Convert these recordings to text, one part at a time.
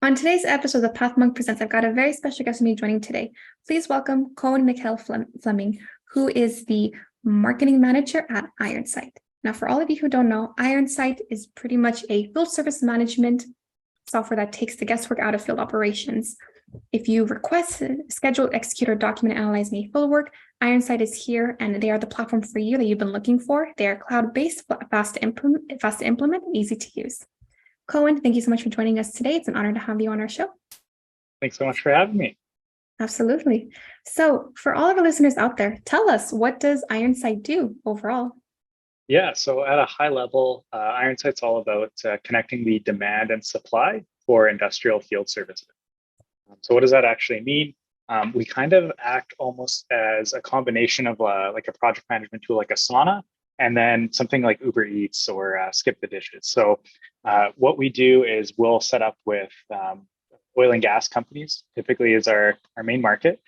On today's episode of Pathmonk Presents, I've got a very special guest with me joining today. Please welcome Cohen McHale-Fleming, who is the marketing manager at IronSight. Now, for all of you who don't know, IronSight is pretty much a field service management software that takes the guesswork out of field operations. If you request, schedule, execute, or document, analyze any field work, IronSight is here, and they are the platform for you that you've been looking for. They are cloud-based, fast to implement, and easy to use. Cohen, thank you so much for joining us today. It's an honor to have you on our show. Thanks so much for having me. Absolutely. So for all of our listeners out there, tell us, what does IronSight do overall? Yeah, so at a high level, IronSight's all about connecting the demand and supply for industrial field services. So what does that actually mean? We kind of act almost as a combination of like a project management tool like Asana, and then something like Uber Eats or Skip the Dishes. So what we do is we'll set up with oil and gas companies, typically is our main market.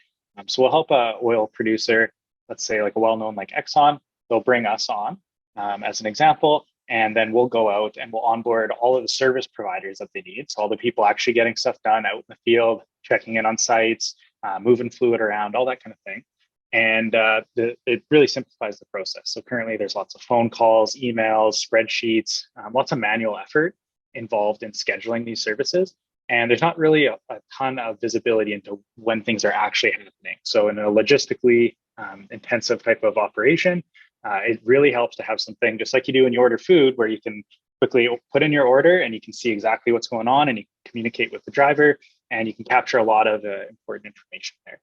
So we'll help a oil producer, let's say like a well-known like Exxon, they'll bring us on as an example, and then we'll go out and we'll onboard all of the service providers that they need. So all the people actually getting stuff done out in the field, checking in on sites, moving fluid around, all that kind of thing. And it really simplifies the process. So currently there's lots of phone calls, emails, spreadsheets, lots of manual effort involved in scheduling these services. And there's not really a ton of visibility into when things are actually happening. So in a logistically intensive type of operation, it really helps to have something just like you do when you order food, where you can quickly put in your order and you can see exactly what's going on and you can communicate with the driver and you can capture a lot of important information there.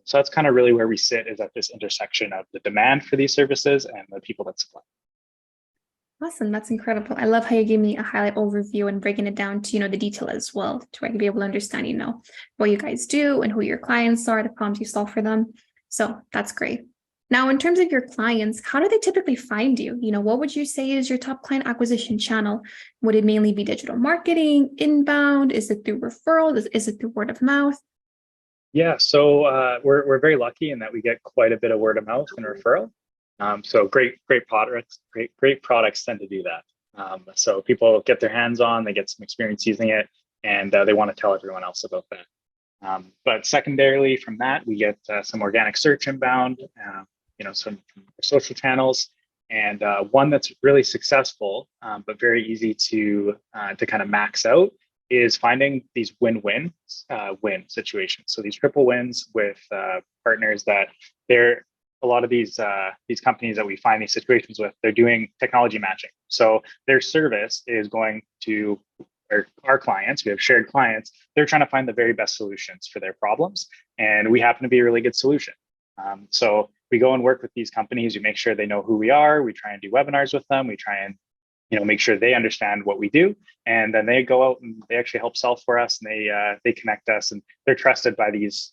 So that's kind of really where we sit, is at this intersection of the demand for these services and the people that supply. Awesome. That's incredible. I love how you gave me a highlight overview and breaking it down to, the detail as well, to where I can be able to understand, what you guys do and who your clients are, the problems you solve for them. So that's great. Now, in terms of your clients, how do they typically find you? What would you say is your top client acquisition channel? Would it mainly be digital marketing, inbound? Is it through referral? Is it through word of mouth? Yeah, so we're very lucky in that we get quite a bit of word of mouth and referral. So great products tend to do that. So people get their hands on, they get some experience using it, and they want to tell everyone else about that. But secondarily from that, we get some organic search inbound, some from social channels, and one that's really successful, but very easy to kind of max out, is finding these win-win situations. So these triple wins with partners that they're a lot of these companies that we find these situations with, they're doing technology matching. So their service is going to our clients. We have shared clients. They're trying to find the very best solutions for their problems, and we happen to be a really good solution. So we go and work with these companies. We make sure they know who we are. We try and do webinars with them. We try and make sure they understand what we do, and then they go out and they actually help sell for us, and they connect us, and they're trusted by these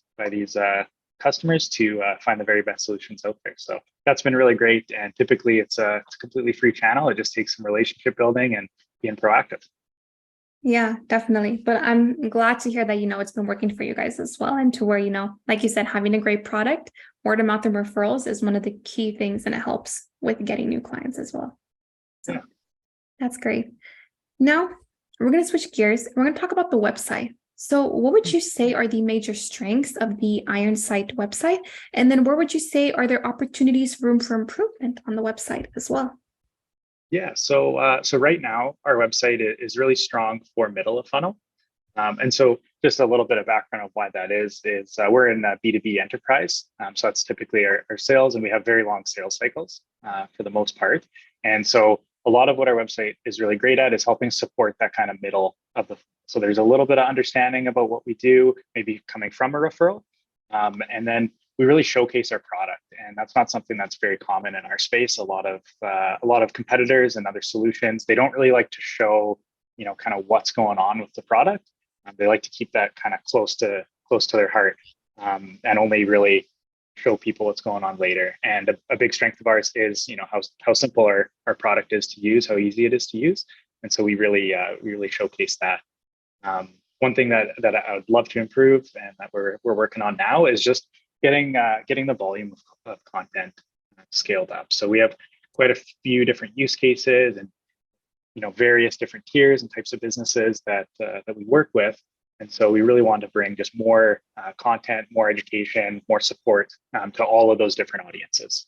customers to find the very best solutions out there. So that's been really great, and typically it's a completely free channel. It just takes some relationship building and being proactive. Yeah, definitely. But I'm glad to hear that, it's been working for you guys as well. And to where, like you said, having a great product, word of mouth and referrals is one of the key things, and it helps with getting new clients as well. So. Yeah. That's great. Now, we're going to switch gears. We're going to talk about the website. So what would you say are the major strengths of the IronSight website? And then where would you say are there opportunities, room for improvement on the website as well? Yeah, so right now, our website is really strong for middle of funnel. And so just a little bit of background of why that is we're in B2B enterprise. So that's typically our sales, and we have very long sales cycles for the most part. And so a lot of what our website is really great at is helping support that kind of middle of the. So there's a little bit of understanding about what we do, maybe coming from a referral, and then we really showcase our product, and that's not something that's very common in our space. A lot of competitors and other solutions, they don't really like to show, kind of what's going on with the product. They like to keep that kind of close to their heart, and only really show people what's going on later. And a big strength of ours is, how simple our product is to use, how easy it is to use. And so we really showcase that. One thing that I would love to improve, and that we're working on now, is just getting the volume of content scaled up. So we have quite a few different use cases and various different tiers and types of businesses that we work with. And so we really want to bring just more content, more education, more support to all of those different audiences.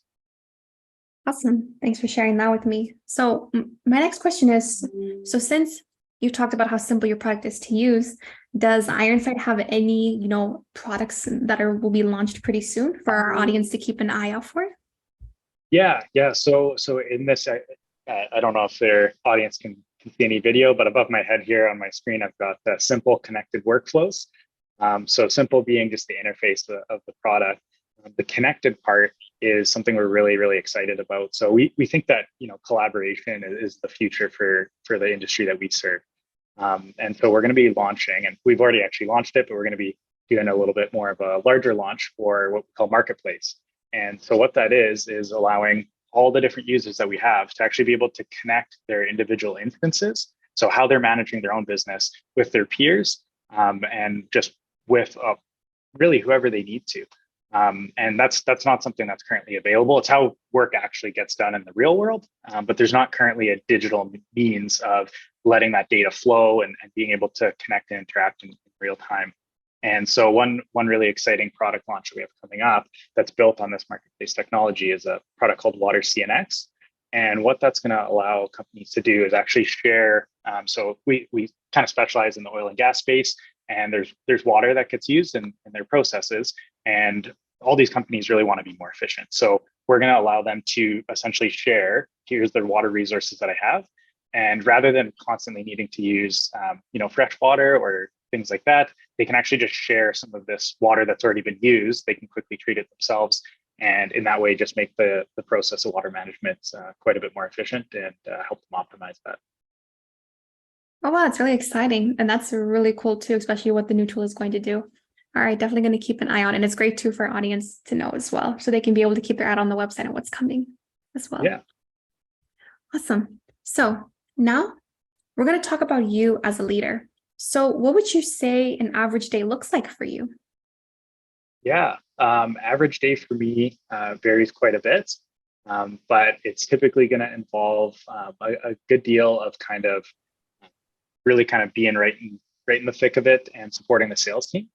Awesome. Thanks for sharing that with me. So my next question is, so since you talked about how simple your product is to use, does IronSight have any, products that will be launched pretty soon for our audience to keep an eye out for? Yeah. So in this, I don't know if their audience can see any video, but above my head here on my screen, I've got the simple connected workflows. So simple being just the interface of the product. The connected part is something we're really, really excited about. So we think that collaboration is the future for the industry that we serve. And so we're going to be launching, and we've already actually launched it, but we're going to be doing a little bit more of a larger launch for what we call Marketplace. And so what that is allowing all the different users that we have to actually be able to connect their individual instances. So how they're managing their own business with their peers, and just with really whoever they need to. And that's not something that's currently available. It's how work actually gets done in the real world. But there's not currently a digital means of letting that data flow and being able to connect and interact in real time. And so one really exciting product launch that we have coming up that's built on this marketplace technology is a product called Water CNX. And what that's going to allow companies to do is actually share. So we kind of specialize in the oil and gas space, and there's water that gets used in their processes, and all these companies really want to be more efficient. So we're going to allow them to essentially share, here's the water resources that I have. And rather than constantly needing to use, fresh water or things like that, they can actually just share some of this water that's already been used. They can quickly treat it themselves. And in that way, just make the process of water management quite a bit more efficient and help them optimize that. Oh, wow, it's really exciting. And that's really cool too, especially what the new tool is going to do. All right, definitely going to keep an eye on. And it's great too for our audience to know as well, so they can be able to keep their eye on the website and what's coming as well. Yeah. Awesome. So now we're going to talk about you as a leader. So what would you say an average day looks like for you? Yeah, average day for me varies quite a bit, but it's typically going to involve a good deal of really being right in the thick of it and supporting the sales team.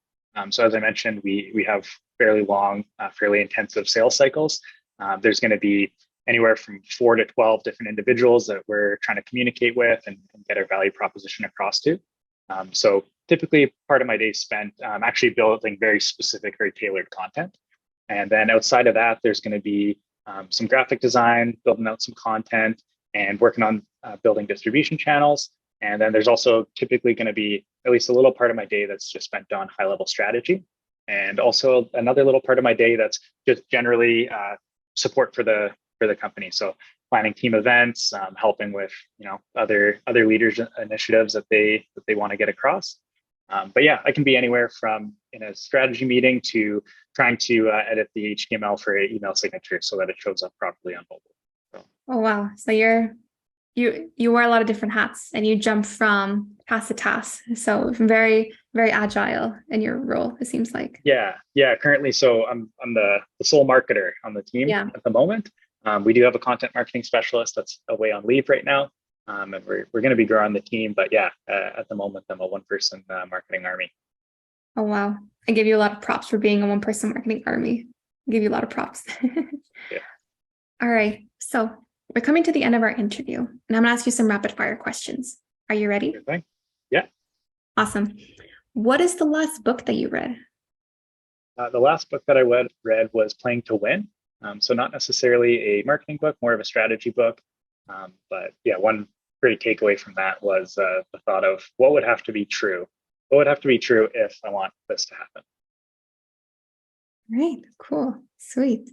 So as I mentioned, we have fairly long, fairly intensive sales cycles. There's going to be anywhere from 4 to 12 different individuals that we're trying to communicate with and get our value proposition across to. So typically part of my day is spent actually building very specific, very tailored content. And then outside of that, there's going to be some graphic design, building out some content, and working on building distribution channels. And then there's also typically going to be at least a little part of my day that's just spent on high-level strategy. And also another little part of my day that's just generally support for the company. So planning team events, helping with other leaders initiatives that they want to get across. But yeah, I can be anywhere from in a strategy meeting to trying to edit the HTML for an email signature so that it shows up properly on mobile. So. Oh wow! So you wear a lot of different hats and you jump from task to task. So very, very agile in your role, it seems like. Yeah. Currently, so I'm the sole marketer on the team at the moment. We do have a content marketing specialist that's away on leave right now. And we're going to be growing the team, but yeah, at the moment, I'm a one-person marketing army. Oh, wow. I give you a lot of props for being a one-person marketing army. I give you a lot of props. Yeah. All right. So we're coming to the end of our interview, and I'm going to ask you some rapid fire questions. Are you ready? Good thing. Yeah. Awesome. What is the last book that you read? The last book that I read was Playing to Win. So not necessarily a marketing book, more of a strategy book. But yeah, one great takeaway from that was the thought of what would have to be true. What would have to be true if I want this to happen? Right. Cool. Sweet.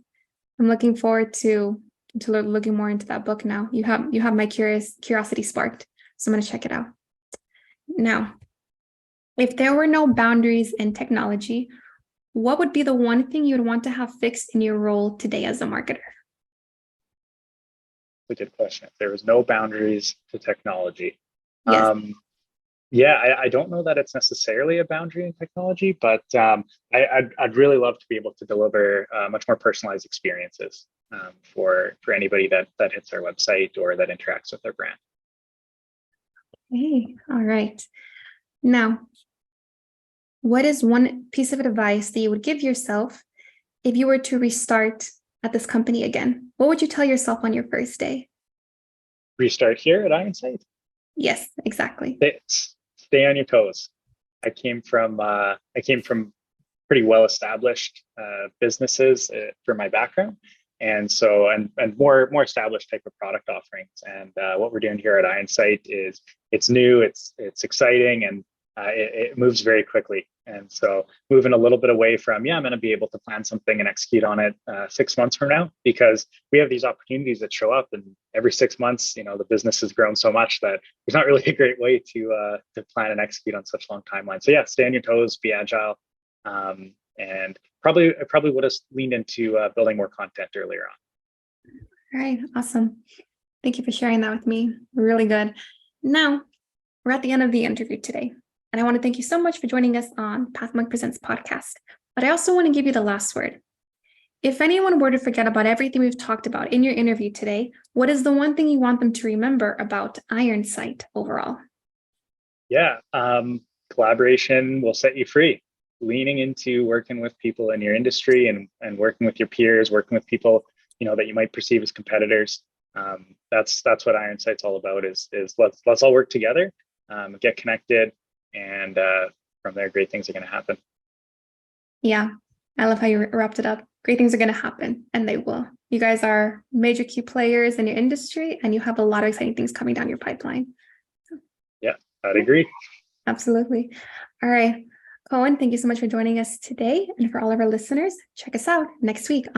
I'm looking forward to looking more into that book now. You have my curiosity sparked. So I'm going to check it out. Now, if there were no boundaries in technology, what would be the one thing you'd want to have fixed in your role today as a marketer? A good question. If there was no boundaries to technology. Yes. I don't know that it's necessarily a boundary in technology, but I'd really love to be able to deliver much more personalized experiences for anybody that hits our website or that interacts with our brand. Okay. All right. Now, what is one piece of advice that you would give yourself if you were to restart at this company again? What would you tell yourself on your first day? Restart here at IronSight. Yes, exactly. Stay on your toes. I came from pretty well established businesses for my background, and so and more established type of product offerings. And what we're doing here at IronSight is it's new, it's exciting, and it moves very quickly. And so moving a little bit away from, I'm going to be able to plan something and execute on it 6 months from now, because we have these opportunities that show up, and every 6 months, the business has grown so much that there's not really a great way to plan and execute on such long timelines. So yeah, stay on your toes, be agile, and I probably would have leaned into building more content earlier on. All right, awesome. Thank you for sharing that with me. Really good. Now, we're at the end of the interview today, and I want to thank you so much for joining us on Pathmonk Presents podcast. But I also want to give you the last word. If anyone were to forget about everything we've talked about in your interview today, what is the one thing you want them to remember about IronSight overall? Yeah, collaboration will set you free. Leaning into working with people in your industry and working with your peers, working with people that you might perceive as competitors. That's what IronSight's all about. Is let's all work together, get connected, and from there, great things are going to happen. Yeah, I love how you wrapped it up. Great things are going to happen, and they will. You guys are major key players in your industry, and you have a lot of exciting things coming down your pipeline. Yeah, I'd agree. Absolutely. All right. Cohen, thank you so much for joining us today. And for all of our listeners, check us out next week